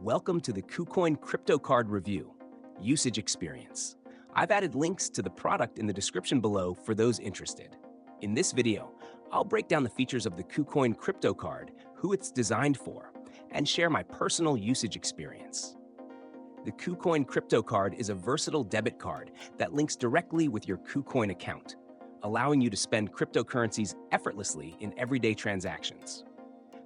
Welcome to the KuCoin Crypto Card Review, Usage Experience. I've added links to the product in the description below for those interested. In this video, I'll break down the features of the KuCoin Crypto Card, who it's designed for, and share my personal usage experience. The KuCoin Crypto Card is a versatile debit card that links directly with your KuCoin account, allowing you to spend cryptocurrencies effortlessly in everyday transactions.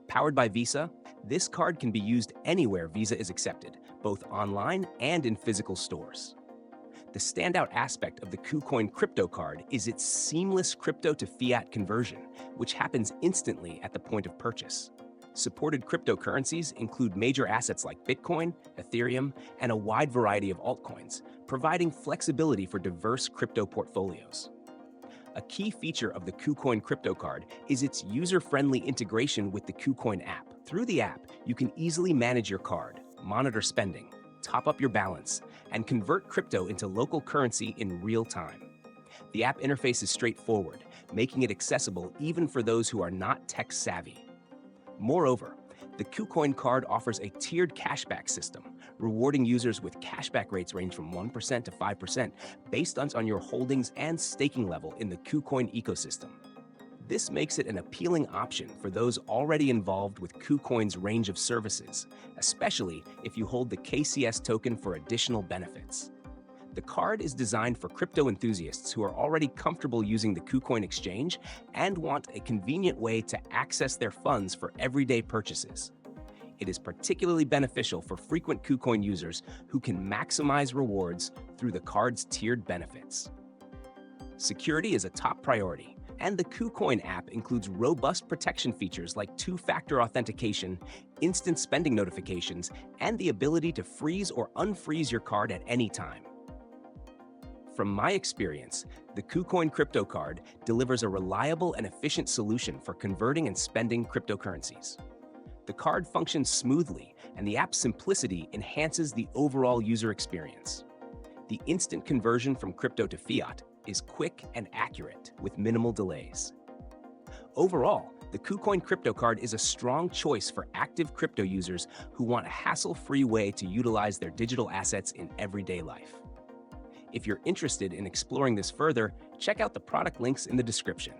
Powered by Visa, this card can be used anywhere Visa is accepted, both online and in physical stores. The standout aspect of the KuCoin Crypto Card is its seamless crypto to fiat conversion, which happens instantly at the point of purchase. Supported cryptocurrencies include major assets like Bitcoin, Ethereum, and a wide variety of altcoins, providing flexibility for diverse crypto portfolios. A key feature of the KuCoin Crypto Card is its user-friendly integration with the KuCoin app. Through the app, you can easily manage your card, monitor spending, top up your balance, and convert crypto into local currency in real time. The app interface is straightforward, making it accessible even for those who are not tech-savvy. Moreover, the KuCoin card offers a tiered cashback system, rewarding users with cashback rates range from 1% to 5% based on your holdings and staking level in the KuCoin ecosystem. This makes it an appealing option for those already involved with KuCoin's range of services, especially if you hold the KCS token for additional benefits. The card is designed for crypto enthusiasts who are already comfortable using the KuCoin exchange and want a convenient way to access their funds for everyday purchases. It is particularly beneficial for frequent KuCoin users who can maximize rewards through the card's tiered benefits. Security is a top priority, and the KuCoin app includes robust protection features like two-factor authentication, instant spending notifications, and the ability to freeze or unfreeze your card at any time. From my experience, the KuCoin Crypto Card delivers a reliable and efficient solution for converting and spending cryptocurrencies. The card functions smoothly, and the app's simplicity enhances the overall user experience. The instant conversion from crypto to fiat is quick and accurate with minimal delays. Overall, the KuCoin Crypto Card is a strong choice for active crypto users who want a hassle-free way to utilize their digital assets in everyday life. If you're interested in exploring this further, check out the product links in the description.